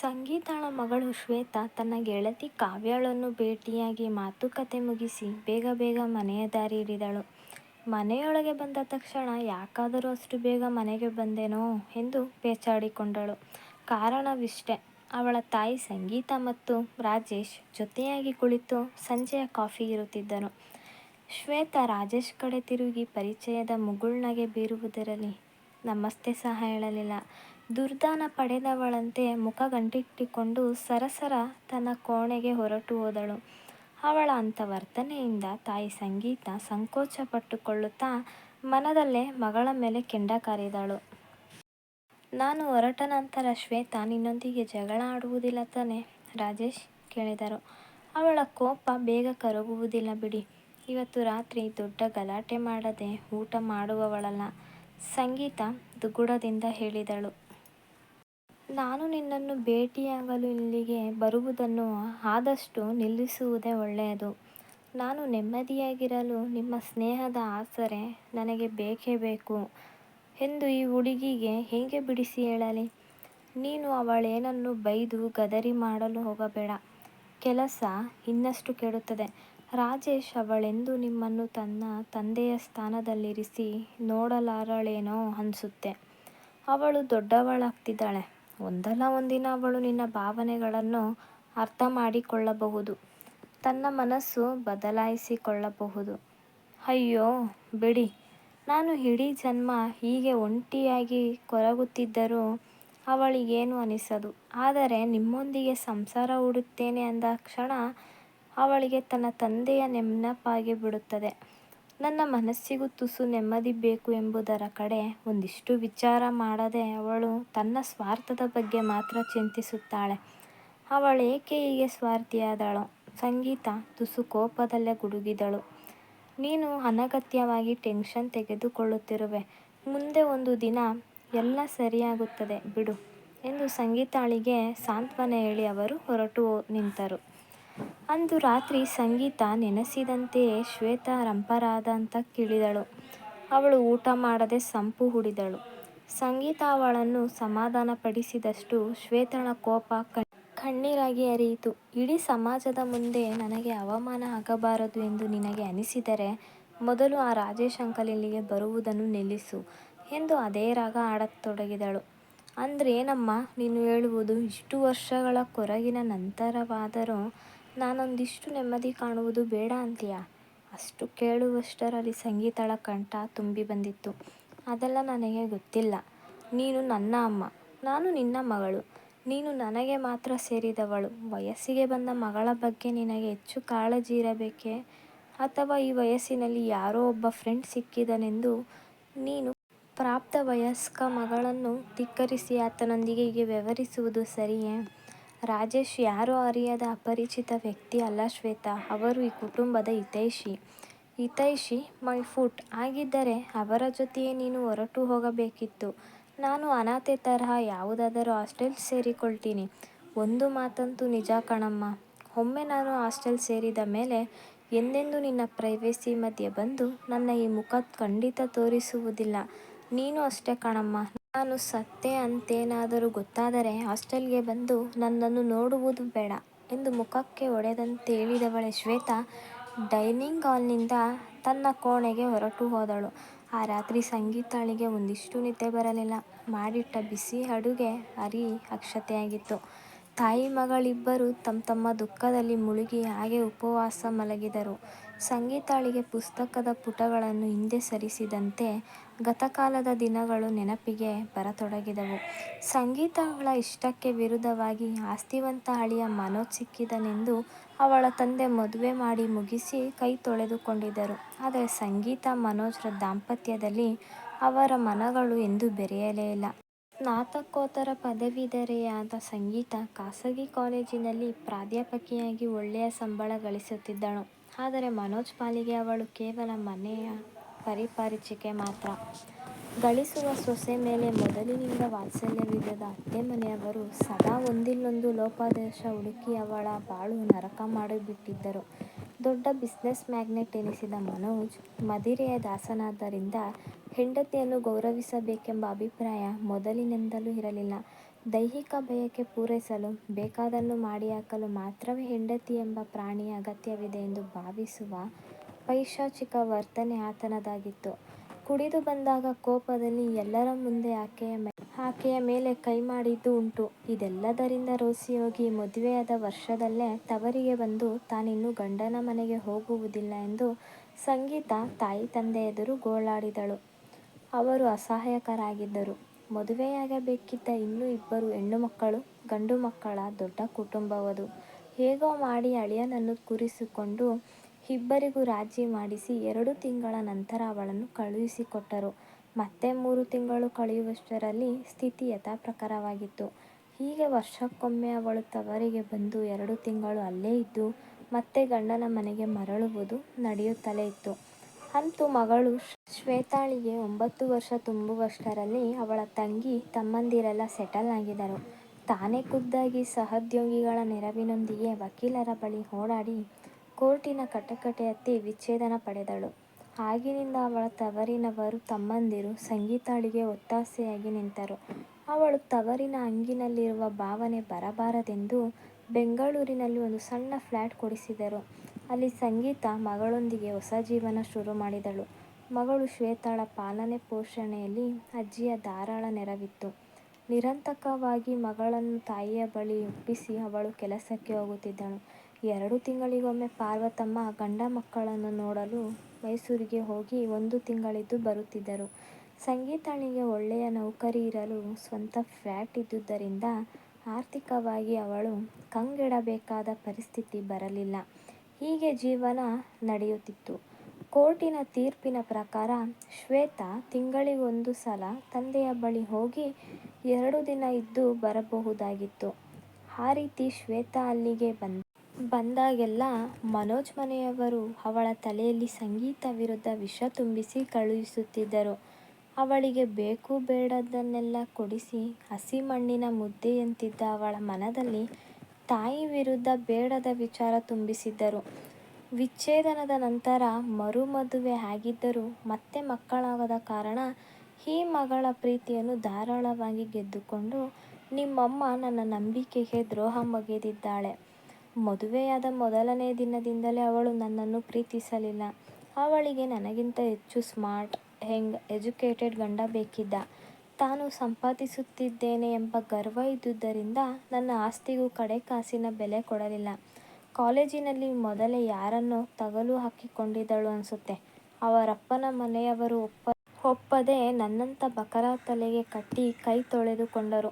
ಸಂಗೀತಳ ಮಗಳು ಶ್ವೇತಾ ತನ್ನ ಗೆಳತಿ ಕಾವ್ಯಳನ್ನು ಭೇಟಿಯಾಗಿ ಮಾತುಕತೆ ಮುಗಿಸಿ ಬೇಗ ಬೇಗ ಮನೆಯ ದಾರಿ ಹಿಡಿದಳು. ಮನೆಯೊಳಗೆ ಬಂದ ತಕ್ಷಣ ಯಾಕಾದರೂ ಅಷ್ಟು ಬೇಗ ಮನೆಗೆ ಬಂದೆನೋ ಎಂದು ಪೇಚಾಡಿಕೊಂಡಳು. ಕಾರಣವಿಷ್ಟೇ, ಅವಳ ತಾಯಿ ಸಂಗೀತ ಮತ್ತು ರಾಜೇಶ್ ಜೊತೆಯಾಗಿ ಕುಳಿತು ಸಂಜೆಯ ಕಾಫಿ ಇರುತ್ತಿದ್ದರು. ಶ್ವೇತಾ ರಾಜೇಶ್ ಕಡೆ ತಿರುಗಿ ಪರಿಚಯದ ಮುಗುಳ್ನಗೆ ಬೀರುವುದರಲ್ಲಿ ನಮಸ್ತೆ ಸಹ ಹೇಳಲಿಲ್ಲ. ದುರ್ದಾನ ಪಡೆದವಳಂತೆ ಮುಖ ಗಂಟಿಟ್ಟುಕೊಂಡು ಸರಸರ ತನ್ನ ಕೋಣೆಗೆ ಹೊರಟು ಹೋದಳು. ಅವಳ ಅಂಥ ವರ್ತನೆಯಿಂದ ತಾಯಿ ಸಂಗೀತ ಸಂಕೋಚ ಪಟ್ಟುಕೊಳ್ಳುತ್ತಾ ಮನದಲ್ಲೇ ಮಗಳ ಮೇಲೆ ಕೆಂಡ ಕಾರಿದಳು. ನಾನು ಹೊರಟ ನಂತರ ಶ್ವೇತಾ ನಿನ್ನೊಂದಿಗೆ ಜಗಳ ಆಡುವುದಿಲ್ಲ ತಾನೆ? ರಾಜೇಶ್ ಕೇಳಿದರು. ಅವಳ ಕೋಪ ಬೇಗ ಕರಗುವುದಿಲ್ಲ ಬಿಡಿ. ಇವತ್ತು ರಾತ್ರಿ ದೊಡ್ಡ ಗಲಾಟೆ ಮಾಡದೆ ಊಟ ಮಾಡುವವಳಲ್ಲ, ಸಂಗೀತ ದುಗುಡದಿಂದ ಹೇಳಿದಳು. ನಾನು ನಿನ್ನನ್ನು ಭೇಟಿಯಾಗಲು ಇಲ್ಲಿಗೆ ಬರುವುದನ್ನು ಆದಷ್ಟು ನಿಲ್ಲಿಸುವುದೇ ಒಳ್ಳೆಯದು. ನಾನು ನೆಮ್ಮದಿಯಾಗಿರಲು ನಿಮ್ಮ ಸ್ನೇಹದ ಆಸರೆ ನನಗೆ ಬೇಕೇ ಬೇಕು ಎಂದು ಈ ಹುಡುಗಿಗೆ ಹೇಗೆ ಬಿಡಿಸಿ ಹೇಳಲಿ? ನೀನು ಅವಳೇನನ್ನು ಬೈದು ಗದರಿ ಮಾಡಲು ಹೋಗಬೇಡ. ಕೆಲಸ ಇನ್ನಷ್ಟು ಕೆಡುತ್ತದೆ. ರಾಜೇಶ್ ಅವಳೆಂದು ನಿಮ್ಮನ್ನು ತನ್ನ ತಂದೆಯ ಸ್ಥಾನದಲ್ಲಿರಿಸಿ ನೋಡಲಾರಳೇನೋ ಅನ್ಸುತ್ತೆ. ಅವಳು ದೊಡ್ಡವಳಾಗ್ತಿದ್ದಾಳೆ. ಒಂದಲ್ಲ ಒಂದಿನ ಅವಳು ನಿನ್ನ ಭಾವನೆಗಳನ್ನು ಅರ್ಥ ಮಾಡಿಕೊಳ್ಳಬಹುದು, ತನ್ನ ಮನಸ್ಸು ಬದಲಾಯಿಸಿಕೊಳ್ಳಬಹುದು. ಅಯ್ಯೋ ಬಿಡಿ, ನಾನು ಇಡೀ ಜನ್ಮ ಹೀಗೆ ಒಂಟಿಯಾಗಿ ಕೊರಗುತ್ತಿದ್ದರೂ ಅವಳಿಗೇನು ಅನಿಸದು. ಆದರೆ ನಿಮ್ಮೊಂದಿಗೆ ಸಂಸಾರ ಹೂಡುತ್ತೇನೆ ಅಂದ ಕ್ಷಣ ಅವಳಿಗೆ ತನ್ನ ತಂದೆಯ ನೆನಪಾಗಿ ಬಿಡುತ್ತದೆ. ನನ್ನ ಮನಸ್ಸಿಗೂ ತುಸು ನೆಮ್ಮದಿ ಬೇಕು ಎಂಬುದರ ಕಡೆ ಒಂದಿಷ್ಟು ವಿಚಾರ ಮಾಡದೆ ಅವಳು ತನ್ನ ಸ್ವಾರ್ಥದ ಬಗ್ಗೆ ಮಾತ್ರ ಚಿಂತಿಸುತ್ತಾಳೆ. ಅವಳೇಕೆ ಹೀಗೆ ಸ್ವಾರ್ಥಿಯಾದಳೋ? ಸಂಗೀತ ತುಸು ಕೋಪದಲ್ಲೇ ಗುಡುಗಿದಳು. ನೀನು ಅನಗತ್ಯವಾಗಿ ಟೆನ್ಷನ್ ತೆಗೆದುಕೊಳ್ಳುತ್ತಿರುವೆ. ಮುಂದೆ ಒಂದು ದಿನ ಎಲ್ಲ ಸರಿಯಾಗುತ್ತದೆ ಬಿಡು ಎಂದು ಸಂಗೀತಾಳಿಗೆ ಸಾಂತ್ವನ ಹೇಳಿ ಅವರು ಹೊರಟು ನಿಂತರು. ಅಂದು ರಾತ್ರಿ ಸಂಗೀತ ನೆನೆಸಿದಂತೆಯೇ ಶ್ವೇತಾ ರಂಪರಾದಂತಕ್ಕಿಳಿದಳು. ಅವಳು ಊಟ ಮಾಡದೆ ಸಂಪು ಹುಡಿದಳು. ಸಂಗೀತ ಅವಳನ್ನು ಸಮಾಧಾನಪಡಿಸಿದಷ್ಟು ಶ್ವೇತಳ ಕೋಪ ಕಣ್ಣೀರಾಗಿ ಹರಿಯಿತು. ಇಡೀ ಸಮಾಜದ ಮುಂದೆ ನನಗೆ ಅವಮಾನ ಆಗಬಾರದು ಎಂದು ನಿನಗೆ ಅನಿಸಿದರೆ ಮೊದಲು ಆ ರಾಜೇಶ್ ಅಂಕಲ್ ಇಲ್ಲಿಗೆ ಬರುವುದನ್ನು ನಿಲ್ಲಿಸು ಎಂದು ಅದೇ ರಾಗ ಹಾಡತೊಡಗಿದಳು. ಅಂದ್ರೇನಮ್ಮ ನೀನು ಹೇಳುವುದು? ಇಷ್ಟು ವರ್ಷಗಳ ಕೊರಗಿನ ನಂತರವಾದರೂ ನಾನೊಂದಿಷ್ಟು ನೆಮ್ಮದಿ ಕಾಣುವುದು ಬೇಡ ಅಂತೀಯಾ? ಅಷ್ಟು ಕೇಳುವಷ್ಟರಲ್ಲಿ ಸಂಗೀತಳ ಕಂಠ ತುಂಬಿ ಬಂದಿತ್ತು. ಅದೆಲ್ಲ ನನಗೆ ಗೊತ್ತಿಲ್ಲ. ನೀನು ನನ್ನ ಅಮ್ಮ, ನಾನು ನಿನ್ನ ಮಗಳು. ನೀನು ನನಗೆ ಮಾತ್ರ ಸೇರಿದವಳು. ವಯಸ್ಸಿಗೆ ಬಂದ ಮಗಳ ಬಗ್ಗೆ ನಿನಗೆ ಹೆಚ್ಚು ಕಾಳಜಿ ಇರಬೇಕೇ? ಅಥವಾ ಈ ವಯಸ್ಸಿನಲ್ಲಿ ಯಾರೋ ಒಬ್ಬ ಫ್ರೆಂಡ್ ಸಿಕ್ಕಿದನೆಂದು ನೀನು ಪ್ರಾಪ್ತ ವಯಸ್ಕ ಮಗಳನ್ನು ಧಿಕ್ಕರಿಸಿ ಆತನೊಂದಿಗೆ ಹೀಗೆ ವ್ಯವಹರಿಸುವುದು ಸರಿಯೇ? ರಾಜೇಶ್ ಯಾರೋ ಅರಿಯದ ಅಪರಿಚಿತ ವ್ಯಕ್ತಿ ಅಲ್ಲ ಶ್ವೇತಾ, ಅವರು ಈ ಕುಟುಂಬದ ಹಿತೈಷಿ. ಹಿತೈಷಿ ಮೈ ಫುಟ್ ಆಗಿದ್ದರೆ ಅವರ ಜೊತೆಯೇ ನೀನು ಹೊರಟು ಹೋಗಬೇಕಿತ್ತು. ನಾನು ಅನಾಥೆ ತರಹ ಯಾವುದಾದರೂ ಹಾಸ್ಟೆಲ್ ಸೇರಿಕೊಳ್ತೀನಿ. ಒಂದು ಮಾತಂತೂ ನಿಜ ಕಣಮ್ಮ, ಒಮ್ಮೆ ನಾನು ಹಾಸ್ಟೆಲ್ ಸೇರಿದ ಮೇಲೆ ಎಂದೆಂದೂ ನಿನ್ನ ಪ್ರೈವೇಸಿ ಮಧ್ಯೆ ಬಂದು ನನ್ನ ಈ ಮುಖ ಖಂಡಿತ ತೋರಿಸುವುದಿಲ್ಲ. ನೀನು ಅಷ್ಟೇ ಕಣಮ್ಮ. ನಾನು ಸತ್ತೆ ಅಂತೇನಾದರೂ ಗೊತ್ತಾದರೆ ಹಾಸ್ಟೆಲ್ಗೆ ಬಂದು ನನ್ನನ್ನು ನೋಡುವುದು ಬೇಡ ಎಂದು ಮುಖಕ್ಕೆ ಹೊಡೆದಂತೆ ಹೇಳಿದವಳೆ ಶ್ವೇತಾ ಡೈನಿಂಗ್ ಹಾಲ್ನಿಂದ ತನ್ನ ಕೋಣೆಗೆ ಹೊರಟು ಹೋದಳು. ಆ ರಾತ್ರಿ ಸಂಗೀತಾಳಿಗೆ ಒಂದಿಷ್ಟು ನಿದ್ದೆ ಬರಲಿಲ್ಲ. ಮಾಡಿಟ್ಟ ಬಿಸಿ ಅಡುಗೆ ಹರಿ ಅಕ್ಷತೆಯಾಗಿತ್ತು. ತಾಯಿ ಮಗಳಿಬ್ಬರೂ ತಮ್ಮ ದುಃಖದಲ್ಲಿ ಮುಳುಗಿ ಹಾಗೆ ಉಪವಾಸ ಮಲಗಿದರು. ಸಂಗೀತಾಳಿಗೆ ಪುಸ್ತಕದ ಪುಟಗಳನ್ನು ಹಿಂದೆ ಸರಿಸಿದಂತೆ ಗತಕಾಲದ ದಿನಗಳು ನೆನಪಿಗೆ ಬರತೊಡಗಿದವು. ಸಂಗೀತ ಅವಳ ಇಷ್ಟಕ್ಕೆ ವಿರುದ್ಧವಾಗಿ ಆಸ್ತಿವಂತ ಅಳಿಯ ಮನೋಜ್ ಸಿಕ್ಕಿದನೆಂದು ಅವಳ ತಂದೆ ಮದುವೆ ಮಾಡಿ ಮುಗಿಸಿ ಕೈ ತೊಳೆದುಕೊಂಡಿದ್ದರು. ಆದರೆ ಸಂಗೀತ ಮನೋಜ್ರ ದಾಂಪತ್ಯದಲ್ಲಿ ಅವರ ಮನಗಳು ಎಂದೂ ಬೆರೆಯಲೇ ಇಲ್ಲ. ಸ್ನಾತಕೋತ್ತರ ಪದವೀಧರೆಯಾದ ಸಂಗೀತ ಖಾಸಗಿ ಕಾಲೇಜಿನಲ್ಲಿ ಪ್ರಾಧ್ಯಾಪಕಿಯಾಗಿ ಒಳ್ಳೆಯ ಸಂಬಳ ಗಳಿಸುತ್ತಿದ್ದಳು. ಆದರೆ ಮನೋಜ್ ಪಾಲಿಗೆ ಅವಳು ಕೇವಲ ಮನೆಯ ಪರಿಚಾರಿಕೆ ಮಾತ್ರ. ಗಳಿಸುವ ಸೊಸೆ ಮೇಲೆ ಮೊದಲಿನಿಂದ ವಾತ್ಸಲ್ಯವಿಲ್ಲದ ಅತ್ತೆ ಮನೆಯವರು ಸದಾ ಒಂದಿಲ್ಲೊಂದು ಲೋಪದೋಷ ಹುಡುಕಿ ಅವಳ ಬಾಳು ನರಕ ಮಾಡಿಬಿಟ್ಟಿದ್ದರು. ದೊಡ್ಡ ಬಿಸಿನೆಸ್ ಮ್ಯಾಗ್ನೆಟ್ ಎನಿಸಿದ ಮನೋಜ್ ಮದಿರೆಯ ದಾಸನಾದ್ದರಿಂದ ಹೆಂಡತಿಯನ್ನು ಗೌರವಿಸಬೇಕೆಂಬ ಅಭಿಪ್ರಾಯ ಮೊದಲಿನಿಂದಲೂ ಇರಲಿಲ್ಲ. ದೈಹಿಕ ಬಯಕೆ ಪೂರೈಸಲು ಬೇಕಾದನ್ನು ಮಾಡಿಹಾಕಲು ಮಾತ್ರವೇ ಹೆಂಡತಿ ಎಂಬ ಪ್ರಾಣಿಯ ಅಗತ್ಯವಿದೆ ಎಂದು ಭಾವಿಸುವ ಪೈಶಾಚಿಕ ವರ್ತನೆ ಆತನದಾಗಿತ್ತು. ಕುಡಿದು ಬಂದಾಗ ಕೋಪದಲ್ಲಿ ಎಲ್ಲರ ಮುಂದೆ ಆಕೆಯ ಮೇಲೆ ಕೈ ಮಾಡಿದ್ದೂ ಉಂಟು. ಇದೆಲ್ಲದರಿಂದ ರೋಸಿಯೋಗಿ ಮದುವೆಯಾದ ವರ್ಷದಲ್ಲೇ ತವರಿಗೆ ಬಂದು ತಾನಿನ್ನು ಗಂಡನ ಮನೆಗೆ ಹೋಗುವುದಿಲ್ಲ ಎಂದು ಸಂಗೀತ ತಾಯಿ ತಂದೆ ಎದುರು ಗೋಳಾಡಿದಳು. ಅವರು ಅಸಹಾಯಕರಾಗಿದ್ದರು. ಮದುವೆಯಾಗಬೇಕಿದ್ದ ಇನ್ನೂ 2 ಹೆಣ್ಣು ಮಕ್ಕಳು, ಗಂಡು ಮಕ್ಕಳ ದೊಡ್ಡ ಕುಟುಂಬವದು. ಹೇಗೋ ಮಾಡಿ ಅಳಿಯನನ್ನು ಕೂರಿಸಿಕೊಂಡು ಇಬ್ಬರಿಗೂ ರಾಜಿ ಮಾಡಿಸಿ 2 ತಿಂಗಳ ನಂತರ ಅವಳನ್ನು ಕಳುಹಿಸಿಕೊಟ್ಟರು. ಮತ್ತೆ 3 ತಿಂಗಳು ಕಳೆಯುವಷ್ಟರಲ್ಲಿ ಸ್ಥಿತಿ ಯಥಾಪ್ರಕಾರವಾಗಿತ್ತು. ಹೀಗೆ ವರ್ಷಕ್ಕೊಮ್ಮೆ ಅವಳು ತವರಿಗೆ ಬಂದು 2 ತಿಂಗಳು ಅಲ್ಲೇ ಇದ್ದು ಮತ್ತೆ ಗಂಡನ ಮನೆಗೆ ಮರಳುವುದು ನಡೆಯುತ್ತಲೇ ಇತ್ತು. ಅಂತೂ ಮಗಳು ಶ್ವೇತಾಳಿಗೆ 9 ವರ್ಷ ತುಂಬುವಷ್ಟರಲ್ಲಿ ಅವಳ ತಂಗಿ ತಮ್ಮಂದಿರೆಲ್ಲ ಸೆಟಲ್ ಆಗಿದ್ದರು. ತಾನೇ ಖುದ್ದಾಗಿ ಸಹೋದ್ಯೋಗಿಗಳ ನೆರವಿನೊಂದಿಗೆ ವಕೀಲರ ಬಳಿ ಓಡಾಡಿ ಕೋರ್ಟಿನ ಕಟಕಟೆ ಹತ್ತಿ ವಿಚ್ಛೇದನ ಪಡೆದಳು. ಆಗಿನಿಂದ ಅವಳ ತವರಿನವರು ತಮ್ಮಂದಿರು ಸಂಗೀತಾಳಿಗೆ ಒತ್ತಾಸೆಯಾಗಿ ನಿಂತರು. ಅವಳು ತವರಿನ ಹಂಗಿನಲ್ಲಿರುವ ಭಾವನೆ ಬರಬಾರದೆಂದು ಬೆಂಗಳೂರಿನಲ್ಲಿ ಒಂದು ಸಣ್ಣ ಫ್ಲಾಟ್ ಕೊಡಿಸಿದರು. ಅಲ್ಲಿ ಸಂಗೀತ ಮಗಳೊಂದಿಗೆ ಹೊಸ ಜೀವನ ಶುರು ಮಾಡಿದಳು. ಮಗಳು ಶ್ವೇತಾಳ ಪಾಲನೆ ಪೋಷಣೆಯಲ್ಲಿ ಅಜ್ಜಿಯ ಧಾರಾಳ ನೆರವಿತ್ತು. ನಿರಾತಂಕವಾಗಿ ಮಗಳನ್ನು ತಾಯಿಯ ಬಳಿ ಒಪ್ಪಿಸಿ ಅವಳು ಕೆಲಸಕ್ಕೆ ಹೋಗುತ್ತಿದ್ದಳು. 2 ತಿಂಗಳಿಗೊಮ್ಮೆ ಪಾರ್ವತಮ್ಮ ಗಂಡ ಮಕ್ಕಳನ್ನು ನೋಡಲು ಮೈಸೂರಿಗೆ ಹೋಗಿ 1 ತಿಂಗಳಿದ್ದು ಬರುತ್ತಿದ್ದರು. ಸಂಗೀತಾಳಿಗೆ ಒಳ್ಳೆಯ ನೌಕರಿ ಇರಲು ಸ್ವಂತ ಫ್ಲಾಟ್ ಇದ್ದುದರಿಂದ ಆರ್ಥಿಕವಾಗಿ ಅವಳು ಕಂಗೆಡಬೇಕಾದ ಪರಿಸ್ಥಿತಿ ಬರಲಿಲ್ಲ. ಹೀಗೆ ಜೀವನ ನಡೆಯುತ್ತಿತ್ತು. ಕೋರ್ಟಿನ ತೀರ್ಪಿನ ಪ್ರಕಾರ ಶ್ವೇತಾ ತಿಂಗಳಿಗೊಂದು ಸಲ ತಂದೆಯ ಬಳಿ ಹೋಗಿ 2 ದಿನ ಇದ್ದು ಬರಬಹುದಾಗಿತ್ತು. ಆ ರೀತಿ ಶ್ವೇತಾ ಅಲ್ಲಿಗೆ ಬಂದಾಗೆಲ್ಲ ಮನೋಜ್ ಮನೆಯವರು ಅವಳ ತಲೆಯಲ್ಲಿ ಸಂಗೀತ ವಿರುದ್ಧ ವಿಷ ತುಂಬಿಸಿ ಕಳುಹಿಸುತ್ತಿದ್ದರು. ಅವಳಿಗೆ ಬೇಕು ಬೇಡದ್ದನ್ನೆಲ್ಲ ಕೊಡಿಸಿ ಹಸಿ ಮಣ್ಣಿನ ಮುದ್ದೆಯಂತಿದ್ದ ಅವಳ ಮನದಲ್ಲಿ ತಾಯಿ ವಿರುದ್ಧ ಬೇಡದ ವಿಚಾರ ತುಂಬಿಸಿದ್ದರು. ವಿಚ್ಛೇದನದ ನಂತರ ಮರುಮದುವೆ ಆಗಿದ್ದರೂ ಮತ್ತೆ ಮಕ್ಕಳಾಗದ ಕಾರಣ ಈ ಮಗಳ ಪ್ರೀತಿಯನ್ನು ಧಾರಾಳವಾಗಿ ಗೆದ್ದುಕೊಂಡು ನಿಮ್ಮಮ್ಮ ನನ್ನ ನಂಬಿಕೆಗೆ ದ್ರೋಹ ಬಗೆದಿದ್ದಾಳೆ. ಮದುವೆಯಾದ ಮೊದಲನೇ ದಿನದಿಂದಲೇ ಅವಳು ನನ್ನನ್ನು ಪ್ರೀತಿಸಲಿಲ್ಲ. ಅವಳಿಗೆ ನನಗಿಂತ ಹೆಚ್ಚು ಸ್ಮಾರ್ಟ್, ಯಂಗ್, ಎಜುಕೇಟೆಡ್ ಗಂಡ ಬೇಕಿದ್ದ. ತಾನು ಸಂಪಾದಿಸುತ್ತಿದ್ದೇನೆ ಎಂಬ ಗರ್ವ ಇದ್ದುದರಿಂದ ನನ್ನ ಆಸ್ತಿಗೂ ಕಡೆ ಕಾಸಿನ ಬೆಲೆ ಕೊಡಲಿಲ್ಲ. ಕಾಲೇಜಿನಲ್ಲಿ ಮೊದಲೇ ಯಾರನ್ನೋ ತಗಲು ಹಾಕಿಕೊಂಡಿದ್ದಳು ಅನ್ಸುತ್ತೆ. ಅವರಪ್ಪನ ಮನೆಯವರು ಒಪ್ಪದೆ ನನ್ನಂಥ ಬಕರ ತಲೆಗೆ ಕಟ್ಟಿ ಕೈ ತೊಳೆದುಕೊಂಡರು.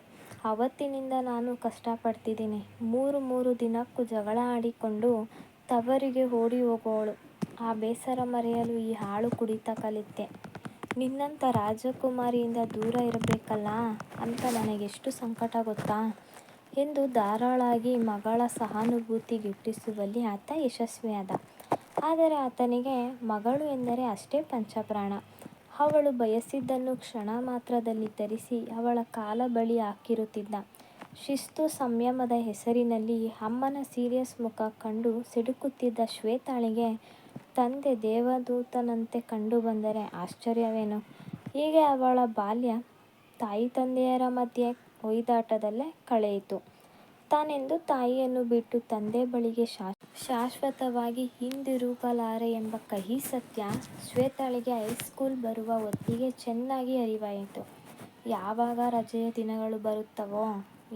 ಆವತ್ತಿನಿಂದ ನಾನು ಕಷ್ಟಪಡ್ತಿದ್ದೀನಿ. 3 ದಿನಕ್ಕೂ ಜಗಳ ಆಡಿಕೊಂಡು ತವರಿಗೆ ಓಡಿ ಹೋಗೋಳು. ಆ ಬೇಸರ ಮರೆಯಲು ಈ ಹಾಳು ಕುಡಿತ ಕಲಿತೆ. ನಿನ್ನಂಥ ರಾಜಕುಮಾರಿಯಿಂದ ದೂರ ಇರಬೇಕಲ್ಲ ಅಂತ ನನಗೆಷ್ಟು ಸಂಕಟ ಗೊತ್ತಾ ಎಂದು ಧಾರಾಳವಾಗಿ ಮಗಳ ಸಹಾನುಭೂತಿ ಗಿಟ್ಟಿಸುವಲ್ಲಿ ಆತ ಯಶಸ್ವಿಯಾದ. ಆದರೆ ಆತನಿಗೆ ಮಗಳು ಎಂದರೆ ಅಷ್ಟೇ ಪಂಚಪ್ರಾಣ. ಅವಳು ಬಯಸಿದ್ದನ್ನು ಕ್ಷಣ ಮಾತ್ರದಲ್ಲಿ ತರಿಸಿ ಅವಳ ಕಾಲ ಬಳಿ ಹಾಕಿರುತ್ತಿದ್ದ. ಶಿಸ್ತು ಸಂಯಮದ ಹೆಸರಿನಲ್ಲಿ ಅಮ್ಮನ ಸೀರಿಯಸ್ ಮುಖ ಕಂಡು ಸಿಡುಕುತ್ತಿದ್ದ ಶ್ವೇತಾಳಿಗೆ ತಂದೆ ದೇವದೂತನಂತೆ ಕಂಡು ಬಂದರೆ ಆಶ್ಚರ್ಯವೇನು. ಹೀಗೆ ಅವಳ ಬಾಲ್ಯ ತಾಯಿ ತಂದೆಯರ ಮಧ್ಯೆ ಹೊಯ್ದಾಟದಲ್ಲೇ ಕಳೆಯಿತು. ತಾನೆಂದೂ ತಾಯಿಯನ್ನು ಬಿಟ್ಟು ತಂದೆ ಬಳಿಗೆ ಶಾಶ್ವತವಾಗಿ ಹಿಂದಿರುಗಲಾರೆ ಎಂಬ ಕಹಿ ಸತ್ಯ ಶ್ವೇತಾಳಿಗೆ ಹೈಸ್ಕೂಲ್ ಬರುವ ಹೊತ್ತಿಗೆ ಚೆನ್ನಾಗಿ ಅರಿವಾಯಿತು. ಯಾವಾಗ ರಜೆಯ ದಿನಗಳು ಬರುತ್ತವೋ,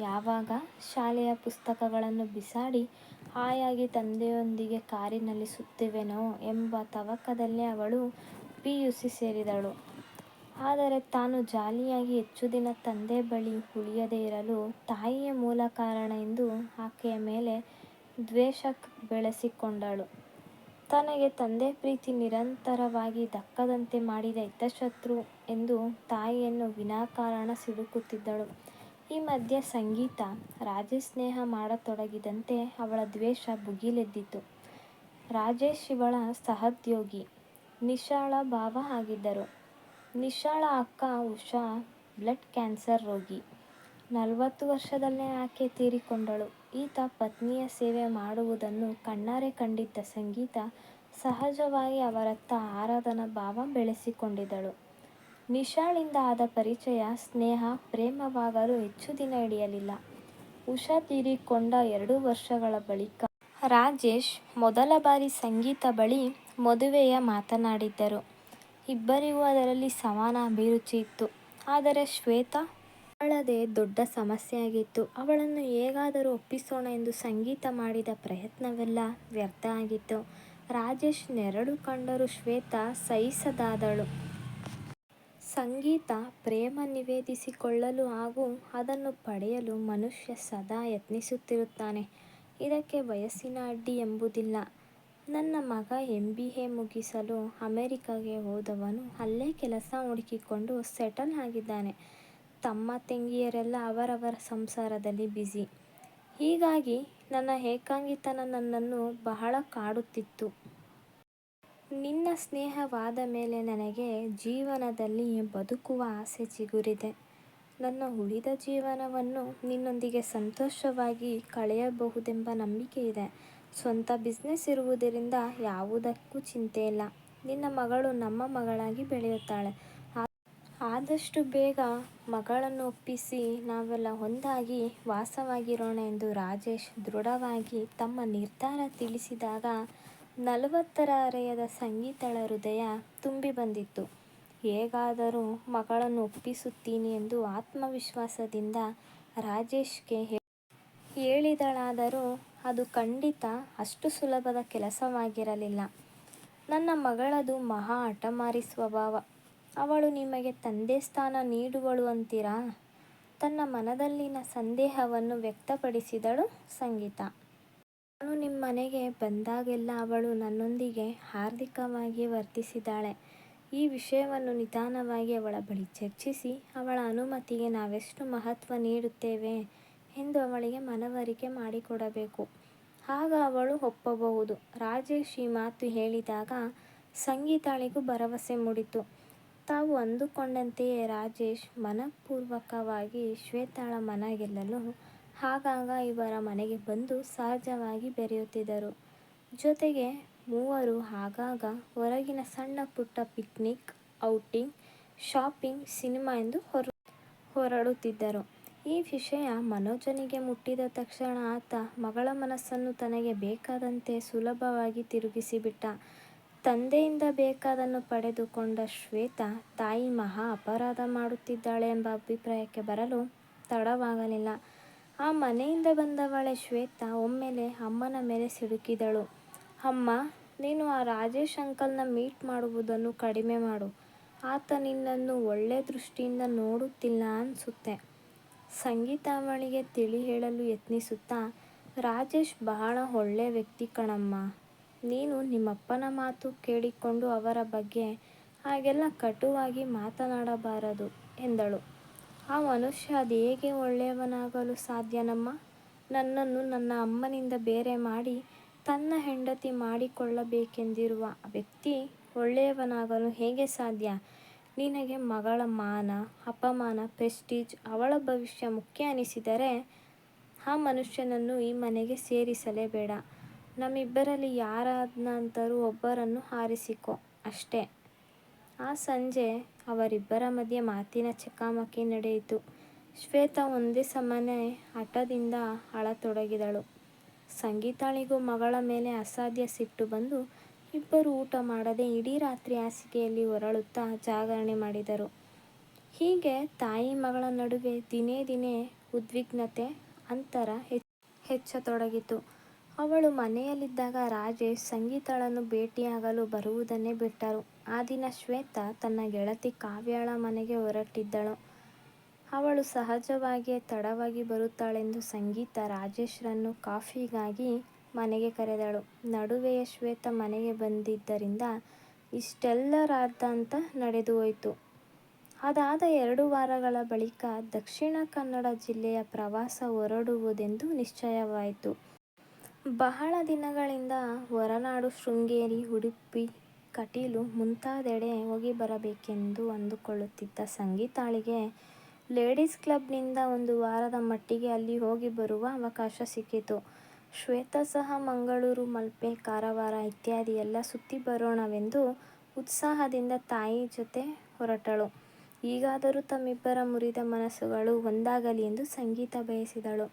ಯಾವಾಗ ಶಾಲೆಯ ಪುಸ್ತಕಗಳನ್ನು ಬಿಸಾಡಿ ಹಾಯಾಗಿ ತಂದೆಯೊಂದಿಗೆ ಕಾರಿನಲ್ಲಿ ಸುತ್ತುವೆನೋ ಎಂಬ ತವಕದಲ್ಲೇ ಅವಳು PUC ಸೇರಿದಳು. ಆದರೆ ತಾನು ಜಾಲಿಯಾಗಿ ಹೆಚ್ಚು ದಿನ ತಂದೆ ಬಳಿ ಉಳಿಯದೇ ಇರಲು ತಾಯಿಯೇ ಮೂಲ ಕಾರಣ ಎಂದು ಆಕೆಯ ಮೇಲೆ ದ್ವೇಷ ಬೆಳೆಸಿಕೊಂಡಳು. ತನಗೆ ತಂದೆ ಪ್ರೀತಿ ನಿರಂತರವಾಗಿ ದಕ್ಕದಂತೆ ಮಾಡಿದ ಹಿತಶತ್ರು ಎಂದು ತಾಯಿಯನ್ನು ವಿನಾಕಾರಣ ಸಿಡುಕುತ್ತಿದ್ದಳು. ಈ ಮಧ್ಯೆ ಸಂಗೀತ ರಾಜೇಶ್ ಸ್ನೇಹ ಮಾಡತೊಡಗಿದಂತೆ ಅವಳ ದ್ವೇಷ ಭುಗಿಲೆದ್ದಿತು. ರಾಜೇಶ್ ಇವಳ ಸಹೋದ್ಯೋಗಿ ನಿಶಾಳ ಭಾವ ಆಗಿದ್ದರು. ನಿಶಾಳ ಅಕ್ಕ ಉಷಾ ಬ್ಲಡ್ ಕ್ಯಾನ್ಸರ್ ರೋಗಿ. 40 ವರ್ಷದಲ್ಲೇ ಆಕೆ ತೀರಿಕೊಂಡಳು. ಈತ ಪತ್ನಿಯ ಸೇವೆ ಮಾಡುವುದನ್ನು ಕಣ್ಣಾರೆ ಕಂಡಿದ್ದ ಸಂಗೀತ ಸಹಜವಾಗಿ ಅವರತ್ತ ಆರಾಧನಾ ಭಾವ ಬೆಳೆಸಿಕೊಂಡಿದ್ದಳು. ನಿಶಾಳಿಂದ ಆದ ಪರಿಚಯ ಸ್ನೇಹ ಪ್ರೇಮವಾಗಲು ಹೆಚ್ಚು ದಿನ ಹಿಡಿಯಲಿಲ್ಲ. ಉಷಾ ತೀರಿಕೊಂಡ 2 ವರ್ಷಗಳ ಬಳಿಕ ರಾಜೇಶ್ ಮೊದಲ ಬಾರಿ ಸಂಗೀತ ಬಳಿ ಮದುವೆಯ ಮಾತನಾಡಿದ್ದರು. ಇಬ್ಬರಿಗೂ ಅದರಲ್ಲಿ ಸಮಾನ ಅಭಿರುಚಿ ಇತ್ತು. ಆದರೆ ಶ್ವೇತಾ ಅವಳದೇ ದೊಡ್ಡ ಸಮಸ್ಯೆಯಾಗಿತ್ತು. ಅವಳನ್ನು ಹೇಗಾದರೂ ಒಪ್ಪಿಸೋಣ ಎಂದು ಸಂಗೀತ ಮಾಡಿದ ಪ್ರಯತ್ನವೆಲ್ಲ ವ್ಯರ್ಥ ಆಗಿತ್ತು. ರಾಜೇಶ್ ನೆರಳು ಕಂಡರೂ ಶ್ವೇತಾ ಸಹಿಸದಾದಳು. ಸಂಗೀತ ಪ್ರೇಮ ನಿವೇದಿಸಿಕೊಳ್ಳಲು ಹಾಗೂ ಅದನ್ನು ಪಡೆಯಲು ಮನುಷ್ಯ ಸದಾ ಯತ್ನಿಸುತ್ತಿರುತ್ತಾನೆ. ಇದಕ್ಕೆ ವಯಸ್ಸಿನ ಅಡ್ಡಿ ಎಂಬುದಿಲ್ಲ. ನನ್ನ ಮಗ MBA ಮುಗಿಸಲು ಅಮೆರಿಕಾಗೆ ಹೋದವನು ಅಲ್ಲೇ ಕೆಲಸ ಹುಡುಕಿಕೊಂಡು ಸೆಟಲ್ ಆಗಿದ್ದಾನೆ. ತಮ್ಮ ತಂಗಿಯರೆಲ್ಲ ಅವರವರ ಸಂಸಾರದಲ್ಲಿ ಬ್ಯುಸಿ. ಹೀಗಾಗಿ ನನ್ನ ಏಕಾಂಗಿತನ ನನ್ನನ್ನು ಬಹಳ ಕಾಡುತ್ತಿತ್ತು. ನಿನ್ನ ಸ್ನೇಹವಾದ ಮೇಲೆ ನನಗೆ ಜೀವನದಲ್ಲಿ ಬದುಕುವ ಆಸೆ ಚಿಗುರಿದೆ. ನನ್ನ ಉಳಿದ ಜೀವನವನ್ನು ನಿನ್ನೊಂದಿಗೆ ಸಂತೋಷವಾಗಿ ಕಳೆಯಬಹುದೆಂಬ ನಂಬಿಕೆ ಇದೆ. ಸ್ವಂತ ಬಿಸಿನೆಸ್ ಇರುವುದರಿಂದ ಯಾವುದಕ್ಕೂ ಚಿಂತೆಯಿಲ್ಲ. ನಿನ್ನ ಮಗಳು ನಮ್ಮ ಮಗಳಾಗಿ ಬೆಳೆಯುತ್ತಾಳೆ. ಆದಷ್ಟು ಬೇಗ ಮಗಳನ್ನು ಒಪ್ಪಿಸಿ ನಾವೆಲ್ಲ ಒಂದಾಗಿ ವಾಸವಾಗಿರೋಣ ಎಂದು ರಾಜೇಶ್ ದೃಢವಾಗಿ ತಮ್ಮ ನಿರ್ಧಾರ ತಿಳಿಸಿದಾಗ 40ರ ಹರೆಯದ ಸಂಗೀತಳ ಹೃದಯ ತುಂಬಿ ಬಂದಿತ್ತು. ಹೇಗಾದರೂ ಮಗಳನ್ನು ಒಪ್ಪಿಸುತ್ತೀನಿ ಎಂದು ಆತ್ಮವಿಶ್ವಾಸದಿಂದ ರಾಜೇಶ್ಗೆ ಹೇಳಿದಳಾದರೂ ಅದು ಖಂಡಿತ ಅಷ್ಟು ಸುಲಭದ ಕೆಲಸವಾಗಿರಲಿಲ್ಲ. ನನ್ನ ಮಗಳದು ಮಹಾ ಹಠಮಾರಿ ಸ್ವಭಾವ. ಅವಳು ನಿಮಗೆ ತಂದೆ ಸ್ಥಾನ ನೀಡುವಳು ಅಂತೀರಾ? ತನ್ನ ಮನದಲ್ಲಿನ ಸಂದೇಹವನ್ನು ವ್ಯಕ್ತಪಡಿಸಿದಳು ಸಂಗೀತ. ನಾನು ನಿಮ್ಮನೆಗೆ ಬಂದಾಗೆಲ್ಲ ಅವಳು ನನ್ನೊಂದಿಗೆ ಹಾರ್ದಿಕವಾಗಿ ವರ್ತಿಸಿದ್ದಾಳೆ. ಈ ವಿಷಯವನ್ನು ನಿಧಾನವಾಗಿ ಅವಳ ಬಳಿ ಚರ್ಚಿಸಿ ಅವಳ ಅನುಮತಿಗೆ ನಾವೆಷ್ಟು ಮಹತ್ವ ನೀಡುತ್ತೇವೆ ಎಂದು ಅವಳಿಗೆ ಮನವರಿಕೆ ಮಾಡಿಕೊಡಬೇಕು. ಆಗ ಅವಳು ಒಪ್ಪಬಹುದು. ರಾಜೇಶ್ ಈ ಮಾತು ಹೇಳಿದಾಗ ಸಂಗೀತಳಿಗೂ ಭರವಸೆ ಮೂಡಿತು. ತಾವು ಅಂದುಕೊಂಡಂತೆಯೇ ರಾಜೇಶ್ ಮನಃಪೂರ್ವಕವಾಗಿ ಶ್ವೇತಾಳ ಮನ ಗೆಲ್ಲಲು ಆಗಾಗ ಇವರ ಮನೆಗೆ ಬಂದು ಸಹಜವಾಗಿ ಬೆರೆಯುತ್ತಿದ್ದರು. ಜೊತೆಗೆ ಮೂವರು ಆಗಾಗ ಹೊರಗಿನ ಸಣ್ಣ ಪುಟ್ಟ ಪಿಕ್ನಿಕ್, ಔಟಿಂಗ್, ಶಾಪಿಂಗ್, ಸಿನಿಮಾ ಎಂದು ಹೊರಡುತ್ತಿದ್ದರು. ಈ ವಿಷಯ ಮನೋಜನಿಗೆ ಮುಟ್ಟಿದ ತಕ್ಷಣ ಆತ ಮಗಳ ಮನಸ್ಸನ್ನು ತನಗೆ ಬೇಕಾದಂತೆ ಸುಲಭವಾಗಿ ತಿರುಗಿಸಿಬಿಟ್ಟ. ತಂದೆಯಿಂದ ಬೇಕಾದ್ದನ್ನು ಪಡೆದುಕೊಂಡ ಶ್ವೇತಾ ತಾಯಿ ಮಹಾ ಅಪರಾಧ ಮಾಡುತ್ತಿದ್ದಾಳೆ ಎಂಬ ಅಭಿಪ್ರಾಯಕ್ಕೆ ಬರಲು ತಡವಾಗಲಿಲ್ಲ. ಆ ಮನೆಯಿಂದ ಬಂದವಳೇ ಶ್ವೇತಾ ಒಮ್ಮೆಲೆ ಅಮ್ಮನ ಮೇಲೆ ಸಿಡುಕಿದಳು. ಅಮ್ಮ, ನೀನು ಆ ರಾಜೇಶ್ ಅಂಕಲ್ನ ಮೀಟ್ ಮಾಡುವುದನ್ನು ಕಡಿಮೆ ಮಾಡು. ಆತ ನಿನ್ನನ್ನು ಒಳ್ಳೆ ದೃಷ್ಟಿಯಿಂದ ನೋಡುತ್ತಿಲ್ಲ ಅನ್ಸುತ್ತೆ. ಸಂಗೀತ ಅವಳಿಗೆ ತಿಳಿ ಹೇಳಲು ಯತ್ನಿಸುತ್ತಾ, ರಾಜೇಶ್ ಬಹಳ ಒಳ್ಳೆ ವ್ಯಕ್ತಿ ಕಣಮ್ಮ. ನೀನು ನಿಮ್ಮಪ್ಪನ ಮಾತು ಕೇಳಿಕೊಂಡು ಅವರ ಬಗ್ಗೆ ಹಾಗೆಲ್ಲ ಕಟುವಾಗಿ ಮಾತನಾಡಬಾರದು ಎಂದಳು. ಆ ಮನುಷ್ಯ ಅದೇಗೆ ಒಳ್ಳೆಯವನಾಗಲು ಸಾಧ್ಯನಮ್ಮ? ನನ್ನನ್ನು ನನ್ನ ಅಮ್ಮನಿಂದ ಬೇರೆ ಮಾಡಿ ತನ್ನ ಹೆಂಡತಿ ಮಾಡಿಕೊಳ್ಳಬೇಕೆಂದಿರುವ ವ್ಯಕ್ತಿ ಒಳ್ಳೆಯವನಾಗಲು ಹೇಗೆ ಸಾಧ್ಯ? ನಿನಗೆ ಮಗಳ ಮಾನ, ಅಪಮಾನ, ಪ್ರೆಸ್ಟೀಜ್, ಅವಳ ಭವಿಷ್ಯ ಮುಖ್ಯ ಅನಿಸಿದರೆ ಆ ಮನುಷ್ಯನನ್ನು ಈ ಮನೆಗೆ ಸೇರಿಸಲೇಬೇಡ. ನಮ್ಮಿಬ್ಬರಲ್ಲಿ ಯಾರನ್ನಾದರೂ ಒಬ್ಬರನ್ನು ಆರಿಸಿಕೋ ಅಷ್ಟೇ. ಆ ಸಂಜೆ ಅವರಿಬ್ಬರ ಮಧ್ಯೆ ಮಾತಿನ ಚಕಮಕಿ ನಡೆಯಿತು. ಶ್ವೇತಾ ಒಂದೇ ಸಮನೆ ಹಠದಿಂದ ಅಳತೊಡಗಿದಳು. ಸಂಗೀತಳಿಗೂ ಮಗಳ ಮೇಲೆ ಅಸಾಧ್ಯ ಸಿಟ್ಟು ಬಂದು ಇಬ್ಬರೂ ಊಟ ಮಾಡದೆ ಇಡೀ ರಾತ್ರಿ ಹಾಸಿಗೆಯಲ್ಲಿ ಹೊರಳುತ್ತಾ ಜಾಗರಣೆ ಮಾಡಿದರು. ಹೀಗೆ ತಾಯಿ ಮಗಳ ನಡುವೆ ದಿನೇ ದಿನೇ ಉದ್ವಿಗ್ನತೆ, ಅಂತರ ಹೆಚ್ಚತೊಡಗಿತು. ಅವಳು ಮನೆಯಲ್ಲಿದ್ದಾಗ ರಾಜೇಶ್ ಸಂಗೀತಳನ್ನು ಭೇಟಿಯಾಗಲು ಬರುವುದನ್ನೇ ಬಿಟ್ಟರು. ಆ ದಿನ ಶ್ವೇತಾ ತನ್ನ ಗೆಳತಿ ಕಾವ್ಯಳ ಮನೆಗೆ ಹೊರಟಿದ್ದಳು. ಅವಳು ಸಹಜವಾಗಿಯೇ ತಡವಾಗಿ ಬರುತ್ತಾಳೆಂದು ಸಂಗೀತ ರಾಜೇಶ್ರನ್ನು ಕಾಫಿಗಾಗಿ ಮನೆಗೆ ಕರೆದಳು. ನಡುವೆಯೇ ಶ್ವೇತಾ ಮನೆಗೆ ಬಂದಿದ್ದರಿಂದ ಇಷ್ಟೆಲ್ಲ ರಾದ್ಧಾಂತ ನಡೆದು ಹೋಯಿತು. ಅದಾದ 2 ವಾರಗಳ ಬಳಿಕ ದಕ್ಷಿಣ ಕನ್ನಡ ಜಿಲ್ಲೆಯ ಪ್ರವಾಸ ಹೊರಡುವುದೆಂದು ನಿಶ್ಚಯವಾಯಿತು. ಬಹಳ ದಿನಗಳಿಂದ ಹೊರನಾಡು ಶೃಂಗೇರಿ, ಉಡುಪಿ, ಕಟೀಲು ಮುಂತಾದೆಡೆ ಹೋಗಿಬರಬೇಕೆಂದು ಅಂದುಕೊಳ್ಳುತ್ತಿದ್ದ ಸಂಗೀತಳಿಗೆ ಲೇಡೀಸ್ ಕ್ಲಬ್ನಿಂದ 1 ವಾರದ ಮಟ್ಟಿಗೆ ಅಲ್ಲಿ ಹೋಗಿ ಬರುವ ಅವಕಾಶ ಸಿಕ್ಕಿತು. ಶ್ವೇತಾ ಸಹ ಮಂಗಳೂರು, ಮಲ್ಪೆ, ಕಾರವಾರ ಇತ್ಯಾದಿ ಎಲ್ಲ ಸುತ್ತಿ ಬರೋಣವೆಂದು ಉತ್ಸಾಹದಿಂದ ತಾಯಿ ಜೊತೆ ಹೊರಟಳು. ಈಗಾದರೂ ತಮ್ಮಿಬ್ಬರ ಮುರಿದ ಮನಸ್ಸುಗಳು ಒಂದಾಗಲಿ ಎಂದು ಸಂಗೀತ ಬಯಸಿದಳು.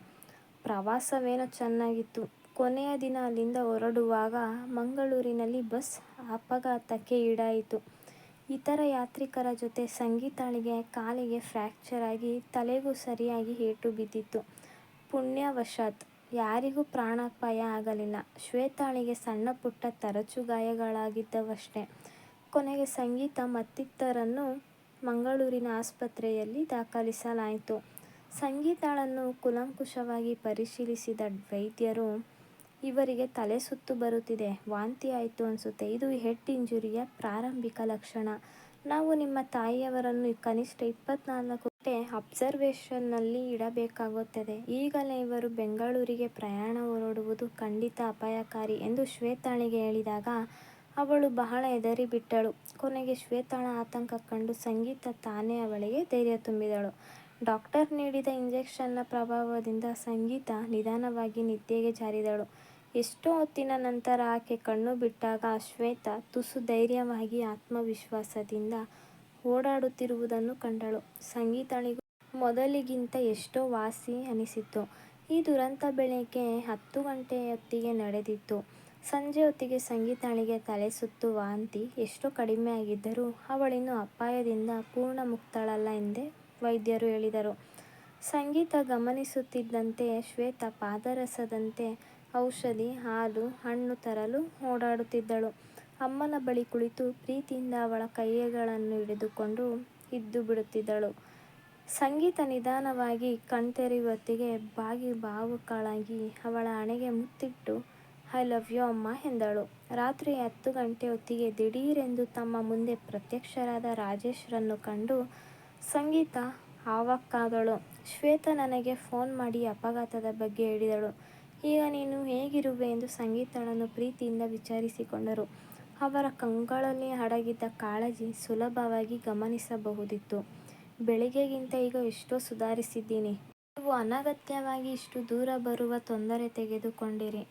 ಪ್ರವಾಸವೇನೋ ಚೆನ್ನಾಗಿತ್ತು. ಕೊನೆಯ ದಿನ ಅಲ್ಲಿಂದ ಹೊರಡುವಾಗ ಮಂಗಳೂರಿನಲ್ಲಿ ಬಸ್ ಅಪಘಾತಕ್ಕೆ ಈಡಾಯಿತು. ಇತರ ಯಾತ್ರಿಕರ ಜೊತೆ ಸಂಗೀತಾಳಿಗೆ ಕಾಲಿಗೆ ಫ್ರ್ಯಾಕ್ಚರ್ ಆಗಿ ತಲೆಗೂ ಸರಿಯಾಗಿ ಏಟು ಬಿದ್ದಿತ್ತು. ಪುಣ್ಯವಶಾತ್ ಯಾರಿಗೂ ಪ್ರಾಣಾಪಾಯ ಆಗಲಿಲ್ಲ. ಶ್ವೇತಾಳಿಗೆ ಸಣ್ಣ ಪುಟ್ಟ ತರಚು ಗಾಯಗಳಾಗಿದ್ದವಷ್ಟೇ. ಕೊನೆಗೆ ಸಂಗೀತ ಮತ್ತಿತರರನ್ನು ಮಂಗಳೂರಿನ ಆಸ್ಪತ್ರೆಯಲ್ಲಿ ದಾಖಲಿಸಲಾಯಿತು. ಸಂಗೀತಾಳನ್ನು ಕೂಲಂಕುಷವಾಗಿ ಪರಿಶೀಲಿಸಿದ ವೈದ್ಯರು, ಇವರಿಗೆ ತಲೆ ಸುತ್ತು ಬರುತ್ತಿದೆ, ವಾಂತಿ ಆಯ್ತು ಅನ್ಸುತ್ತೆ, ಇದು ಹೆಡ್ ಇಂಜುರಿಯ ಪ್ರಾರಂಭಿಕ ಲಕ್ಷಣ. ನಾವು ನಿಮ್ಮ ತಾಯಿಯವರನ್ನು ಕನಿಷ್ಠ 24 ಗಂಟೆ ಅಬ್ಸರ್ವೇಷನ್ನಲ್ಲಿ ಇಡಬೇಕಾಗುತ್ತದೆ. ಈಗಲೇ ಇವರು ಬೆಂಗಳೂರಿಗೆ ಪ್ರಯಾಣ ಹೊರಡುವುದು ಖಂಡಿತ ಅಪಾಯಕಾರಿ ಎಂದು ಶ್ವೇತಾಳಿಗೆ ಹೇಳಿದಾಗ ಅವಳು ಬಹಳ ಹೆದರಿಬಿಟ್ಟಳು. ಕೊನೆಗೆ ಶ್ವೇತಾಳ ಆತಂಕ ಕಂಡು ಸಂಗೀತ ತಾನೇ ಅವಳಿಗೆ ಧೈರ್ಯ ತುಂಬಿದಳು. ಡಾಕ್ಟರ್ ನೀಡಿದ ಇಂಜೆಕ್ಷನ್ನ ಪ್ರಭಾವದಿಂದ ಸಂಗೀತ ನಿಧಾನವಾಗಿ ನಿದ್ದೆಗೆ ಜಾರಿದಳು. ಎಷ್ಟೋ ಹೊತ್ತಿನ ನಂತರ ಆಕೆ ಕಣ್ಣು ಬಿಟ್ಟಾಗ ಶ್ವೇತಾ ತುಸು ಧೈರ್ಯವಾಗಿ ಆತ್ಮವಿಶ್ವಾಸದಿಂದ ಓಡಾಡುತ್ತಿರುವುದನ್ನು ಕಂಡಳು. ಸಂಗೀತಳಿಗೂ ಮೊದಲಿಗಿಂತ ಎಷ್ಟೋ ವಾಸಿ ಅನಿಸಿತು. ಈ ದುರಂತ ಬೆಳಿಗ್ಗೆ 10 ಗಂಟೆಯೊತ್ತಿಗೆ ನಡೆದಿತ್ತು. ಸಂಜೆ ಹೊತ್ತಿಗೆ ಸಂಗೀತಾಳಿಗೆ ತಲೆಸುತ್ತು, ವಾಂತಿ ಎಷ್ಟೋ ಕಡಿಮೆಯಾಗಿದ್ದರೂ ಅವಳಿನ್ನೂ ಅಪಾಯದಿಂದ ಪೂರ್ಣ ಮುಕ್ತಳಲ್ಲ ಎಂದೇ ವೈದ್ಯರು ಹೇಳಿದರು. ಸಂಗೀತ ಗಮನಿಸುತ್ತಿದ್ದಂತೆ ಶ್ವೇತಾ ಪಾದರಸದಂತೆ ಔಷಧಿ, ಹಾಲು, ಹಣ್ಣು ತರಲು ಓಡಾಡುತ್ತಿದ್ದಳು. ಅಮ್ಮನ ಬಳಿ ಕುಳಿತು ಪ್ರೀತಿಯಿಂದ ಅವಳ ಕೈಗಳನ್ನು ಹಿಡಿದುಕೊಂಡು ಇದ್ದು ಬಿಡುತ್ತಿದ್ದಳು. ಸಂಗೀತ ನಿಧಾನವಾಗಿ ಕಣ್ತೆರೆಯುವೊತ್ತಿಗೆ ಬಾಗಿ ಭಾವುಕಳಾಗಿ ಅವಳ ಹಣೆಗೆ ಮುತ್ತಿಟ್ಟು ಐ ಲವ್ ಯು ಅಮ್ಮ ಎಂದಳು. ರಾತ್ರಿ 10 ಗಂಟೆ ಹೊತ್ತಿಗೆ ದಿಢೀರೆಂದು ತಮ್ಮ ಮುಂದೆ ಪ್ರತ್ಯಕ್ಷರಾದ ರಾಜೇಶ್ರನ್ನು ಕಂಡು ಸಂಗೀತ ಅವಾಕ್ಕಾದಳು. ಶ್ವೇತಾ ನನಗೆ ಫೋನ್ ಮಾಡಿ ಅಪಘಾತದ ಬಗ್ಗೆ ಹೇಳಿದಳು. ಈಗ ನೀನು ಹೇಗಿರುವೆ ಎಂದು ಸಂಗೀತಳನ್ನು ಪ್ರೀತಿಯಿಂದ ವಿಚಾರಿಸಿಕೊಂಡರು. ಅವರ ಕಂಗಳಲ್ಲಿ ಅಡಗಿದ್ದ ಕಾಳಜಿ ಸುಲಭವಾಗಿ ಗಮನಿಸಬಹುದಿತ್ತು. ಬೆಳಿಗ್ಗೆಗಿಂತ ಈಗ ಎಷ್ಟೋ ಸುಧಾರಿಸಿದ್ದೀನಿ. ನೀವು ಅನಗತ್ಯವಾಗಿ ಇಷ್ಟು ದೂರ ಬರುವ ತೊಂದರೆ ತೆಗೆದುಕೊಂಡಿರಿ.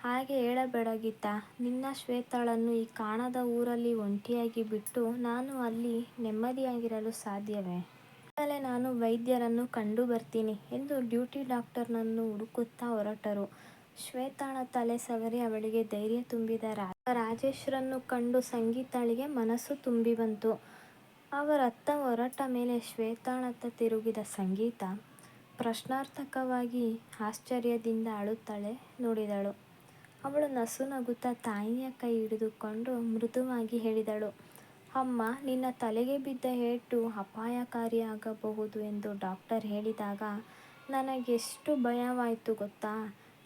ಹಾಗೆ ಹೇಳಬೇಡಾಗಿತ್ತಾ? ನಿನ್ನ ಶ್ವೇತಾಳನ್ನು ಈ ಕಾಣದ ಊರಲ್ಲಿ ಒಂಟಿಯಾಗಿ ಬಿಟ್ಟು ನಾನು ಅಲ್ಲಿ ನೆಮ್ಮದಿಯಾಗಿರಲು ಸಾಧ್ಯವೇ? ಈಗಲೇ ನಾನು ವೈದ್ಯರನ್ನು ಕಂಡು ಬರ್ತೀನಿ ಎಂದು ಡ್ಯೂಟಿ ಡಾಕ್ಟರನ್ನು ಹುಡುಕುತ್ತಾ ಹೊರಟರು. ಶ್ವೇತಾಳ ತಲೆ ಸವರಿ ಅವಳಿಗೆ ಧೈರ್ಯ ತುಂಬಿದ ರಾಜೇಶ್ರನ್ನು ಕಂಡು ಸಂಗೀತಾಳಿಗೆ ಮನಸ್ಸು ತುಂಬಿ ಬಂತು. ಅವರತ್ತ ಹೊರಟ ಮೇಲೆ ಶ್ವೇತಾಳತ್ತ ತಿರುಗಿದ ಸಂಗೀತ ಪ್ರಶ್ನಾರ್ಥಕವಾಗಿ ಆಶ್ಚರ್ಯದಿಂದ ಅಳುತ್ತಲೇ ನೋಡಿದಳು. ಅವಳು ನಸುನಗುತ್ತಾ ತಾಯಿಯ ಕೈ ಹಿಡಿದುಕೊಂಡು ಮೃದುವಾಗಿ ಹೇಳಿದಳು, ಅಮ್ಮ, ನಿನ್ನ ತಲೆಗೆ ಬಿದ್ದ ಏಟು ಅಪಾಯಕಾರಿಯಾಗಬಹುದು ಎಂದು ಡಾಕ್ಟರ್ ಹೇಳಿದಾಗ ನನಗೆಷ್ಟು ಭಯವಾಯಿತು ಗೊತ್ತಾ?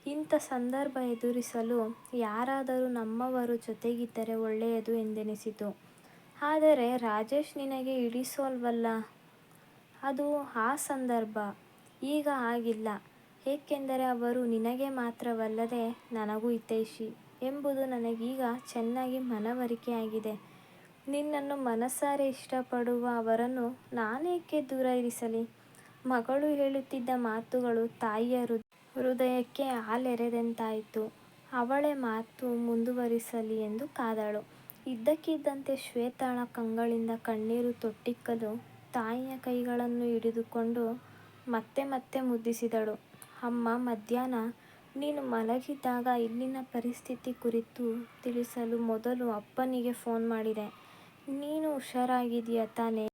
ಇಂಥ ಸಂದರ್ಭ ಎದುರಿಸಲು ಯಾರಾದರೂ ನಮ್ಮವರು ಜೊತೆಗಿದ್ದರೆ ಒಳ್ಳೆಯದು ಎಂದೆನಿಸಿತು. ಆದರೆ ರಾಜೇಶ್ ನಿನಗೆ ಹಿಡಿಸೋಲ್ವಲ್ಲ? ಅದು ಆ ಸಂದರ್ಭ. ಈಗ ಆಗಿಲ್ಲ. ಏಕೆಂದರೆ ಅವರು ನಿನಗೆ ಮಾತ್ರವಲ್ಲದೆ ನನಗೂ ಹಿತೈಷಿ ಎಂಬುದು ನನಗೀಗ ಚೆನ್ನಾಗಿ ಮನವರಿಕೆಯಾಗಿದೆ. ನಿನ್ನನ್ನು ಮನಸಾರೆ ಇಷ್ಟಪಡುವ ಅವರನ್ನು ನಾನೇಕೆ ದೂರ ಇರಿಸಲಿ? ಮಗಳು ಹೇಳುತ್ತಿದ್ದ ಮಾತುಗಳು ತಾಯಿಯ ಹೃದಯಕ್ಕೆ ಹಾಲೆರೆದಂತಾಯಿತು. ಅವಳೇ ಮಾತು ಮುಂದುವರಿಸಲಿ ಎಂದು ಕಾದಳು. ಇದ್ದಕ್ಕಿದ್ದಂತೆ ಶ್ವೇತಾಳ ಕಂಗಳಿಂದ ಕಣ್ಣೀರು ತೊಟ್ಟಿಕ್ಕಲು ತಾಯಿಯ ಕೈಗಳನ್ನು ಹಿಡಿದುಕೊಂಡು ಮತ್ತೆ ಮತ್ತೆ ಮುದ್ದಿಸಿದಳು. ಅಮ್ಮ, ಮಧ್ಯಾಹ್ನ ನೀನು ಮಲಗಿದ್ದಾಗ ಇಲ್ಲಿನ ಪರಿಸ್ಥಿತಿ ಕುರಿತು ತಿಳಿಸಲು ಮೊದಲು ಅಪ್ಪನಿಗೆ ಫೋನ್ ಮಾಡಿದೆ. ನೀನು ಹುಷಾರಾಗಿದ್ದೀಯ ತಾನೇ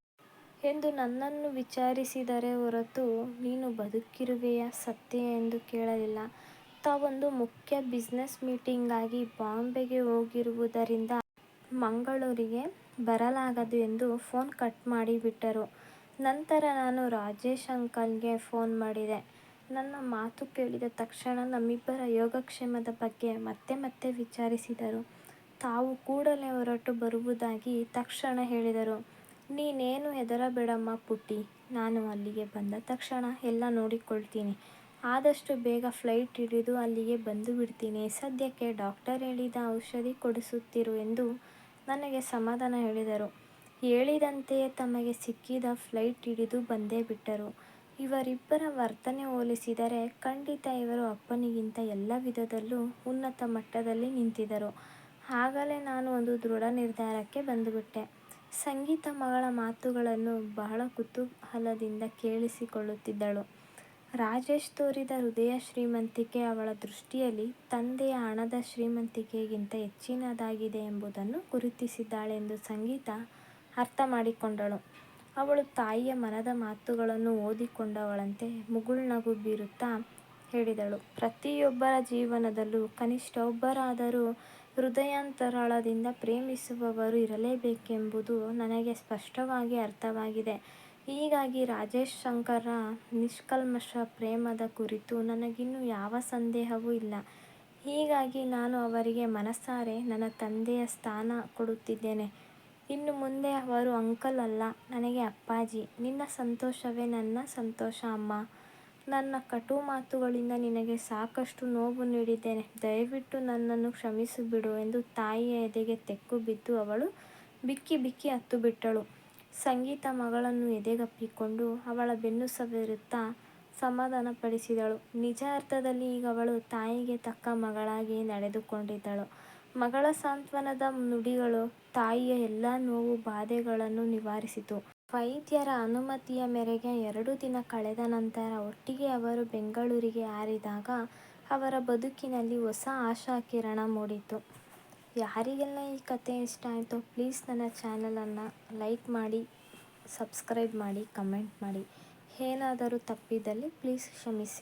ಎಂದು ನನ್ನನ್ನು ವಿಚಾರಿಸಿದರೇ ಹೊರತು ನೀನು ಬದುಕಿರುವೆಯಾ ಸತ್ಯೆಯಾ ಎಂದು ಕೇಳಲಿಲ್ಲ. ತಾವೊಂದು ಮುಖ್ಯ ಬಿಸಿನೆಸ್ ಮೀಟಿಂಗ್ಗಾಗಿ ಬಾಂಬೆಗೆ ಹೋಗಿರುವುದರಿಂದ ಮಂಗಳೂರಿಗೆ ಬರಲಾಗದು ಎಂದು ಫೋನ್ ಕಟ್ ಮಾಡಿಬಿಟ್ಟರು. ನಂತರ ನಾನು ರಾಜೇಶ್ ಅಂಕಲ್ಗೆ ಫೋನ್ ಮಾಡಿದೆ. ನನ್ನ ಮಾತು ಕೇಳಿದ ತಕ್ಷಣ ನಮ್ಮಿಬ್ಬರ ಯೋಗಕ್ಷೇಮದ ಬಗ್ಗೆ ಮತ್ತೆ ಮತ್ತೆ ವಿಚಾರಿಸಿದರು. ತಾವು ಕೂಡಲೇ ಹೊರಟು ಬರುವುದಾಗಿ ತಕ್ಷಣ ಹೇಳಿದರು. ನೀನೇನು ಹೆದರಬೇಡಮ್ಮ ಪುಟ್ಟಿ, ನಾನು ಅಲ್ಲಿಗೆ ಬಂದ ತಕ್ಷಣ ಎಲ್ಲ ನೋಡಿಕೊಳ್ತೀನಿ. ಆದಷ್ಟು ಬೇಗ ಫ್ಲೈಟ್ ಹಿಡಿದು ಅಲ್ಲಿಗೆ ಬಂದು ಬಿಡ್ತೀನಿ. ಸದ್ಯಕ್ಕೆ ಡಾಕ್ಟರ್ ಹೇಳಿದ ಔಷಧಿ ಕೊಡಿಸುತ್ತಿರು ಎಂದು ನನಗೆ ಸಮಾಧಾನ ಹೇಳಿದರು. ಹೇಳಿದಂತೆಯೇ ತಮಗೆ ಸಿಕ್ಕಿದ ಫ್ಲೈಟ್ ಹಿಡಿದು ಬಂದೇ ಬಿಟ್ಟರು. ಇವರಿಬ್ಬರ ವರ್ತನೆ ಹೋಲಿಸಿದರೆ ಖಂಡಿತ ಇವರು ಅಪ್ಪನಿಗಿಂತ ಎಲ್ಲ ವಿಧದಲ್ಲೂ ಉನ್ನತ ಮಟ್ಟದಲ್ಲಿ ನಿಂತಿದ್ದರು. ಆಗಲೇ ನಾನು ಒಂದು ದೃಢ ನಿರ್ಧಾರಕ್ಕೆ ಬಂದುಬಿಟ್ಟೆ. ಸಂಗೀತ ಮಗಳ ಮಾತುಗಳನ್ನು ಬಹಳ ಕುತೂಹಲದಿಂದ ಕೇಳಿಸಿಕೊಳ್ಳುತ್ತಿದ್ದಳು. ರಾಜೇಶ್ ತೋರಿದ ಹೃದಯ ಶ್ರೀಮಂತಿಕೆ ಅವಳ ದೃಷ್ಟಿಯಲ್ಲಿ ತಂದೆಯ ಹಣದ ಶ್ರೀಮಂತಿಕೆಗಿಂತ ಹೆಚ್ಚಿನದಾಗಿದೆ ಎಂಬುದನ್ನು ಗುರುತಿಸಿದ್ದಾಳೆಂದು ಸಂಗೀತ ಅರ್ಥ ಮಾಡಿಕೊಂಡಳು. ಅವಳು ತಾಯಿಯ ಮನದ ಮಾತುಗಳನ್ನು ಓದಿಕೊಂಡವಳಂತೆ ಮುಗುಳ್ನಗು ಬೀರುತ್ತಾ ಹೇಳಿದಳು. ಪ್ರತಿಯೊಬ್ಬರ ಜೀವನದಲ್ಲೂ ಕನಿಷ್ಠ ಒಬ್ಬರಾದರೂ ಹೃದಯಾಂತರಾಳದಿಂದ ಪ್ರೇಮಿಸುವವರು ಇರಲೇಬೇಕೆಂಬುದು ನನಗೆ ಸ್ಪಷ್ಟವಾಗಿ ಅರ್ಥವಾಗಿದೆ. ಹೀಗಾಗಿ ರಾಜೇಶ್ ಶಂಕರ್ರ ನಿಷ್ಕಲ್ಮಶ ಪ್ರೇಮದ ಕುರಿತು ನನಗಿನ್ನೂ ಯಾವ ಸಂದೇಹವೂ ಇಲ್ಲ. ಹೀಗಾಗಿ ನಾನು ಅವರಿಗೆ ಮನಸಾರೆ ನನ್ನ ತಂದೆಯ ಸ್ಥಾನ ಕೊಡುತ್ತಿದ್ದೇನೆ. ಇನ್ನು ಮುಂದೆ ಅವರು ಅಂಕಲ್ ಅಲ್ಲ, ನನಗೆ ಅಪ್ಪಾಜಿ. ನಿನ್ನ ಸಂತೋಷವೇ ನನ್ನ ಸಂತೋಷ ಅಮ್ಮ. ನನ್ನ ಕಟು ಮಾತುಗಳಿಂದ ನಿನಗೆ ಸಾಕಷ್ಟು ನೋವು ನೀಡಿದ್ದೇನೆ. ದಯವಿಟ್ಟು ನನ್ನನ್ನು ಕ್ಷಮಿಸಿಬಿಡು ಎಂದು ತಾಯಿಯ ಎದೆಗೆ ತೆಕ್ಕು ಬಿದ್ದು ಅವಳು ಬಿಕ್ಕಿ ಬಿಕ್ಕಿ ಅತ್ತುಬಿಟ್ಟಳು. ಸಂಗೀತ ಮಗಳನ್ನು ಎದೆಗಪ್ಪಿಕೊಂಡು ಅವಳ ಬೆನ್ನು ಸವರುತ್ತಾ ಸಮಾಧಾನಪಡಿಸಿದಳು. ನಿಜ ಅರ್ಥದಲ್ಲಿ ಈಗ ಅವಳು ತಾಯಿಗೆ ತಕ್ಕ ಮಗಳಾಗಿ ನಡೆದುಕೊಂಡಿದ್ದಳು. ಮಗಳ ಸಾಂತ್ವನದ ನುಡಿಗಳು ತಾಯಿಯ ಎಲ್ಲ ನೋವು ಬಾಧೆಗಳನ್ನು ನಿವಾರಿಸಿತು. ವೈದ್ಯರ ಅನುಮತಿಯ ಮೇರೆಗೆ 2 ದಿನ ಕಳೆದ ನಂತರ ಒಟ್ಟಿಗೆ ಅವರು ಬೆಂಗಳೂರಿಗೆ ಹಾರಿದಾಗ ಅವರ ಬದುಕಿನಲ್ಲಿ ಹೊಸ ಆಶಾಕಿರಣ ಮೂಡಿತು. ಯಾರಿಗೆಲ್ಲ ಈ ಕಥೆ ಇಷ್ಟ ಆಯಿತೋ ಪ್ಲೀಸ್ ನನ್ನ ಚಾನಲನ್ನು ಲೈಕ್ ಮಾಡಿ, ಸಬ್ಸ್ಕ್ರೈಬ್ ಮಾಡಿ, ಕಮೆಂಟ್ ಮಾಡಿ. ಏನಾದರೂ ತಪ್ಪಿದಲ್ಲಿ ಪ್ಲೀಸ್ ಕ್ಷಮಿಸಿ.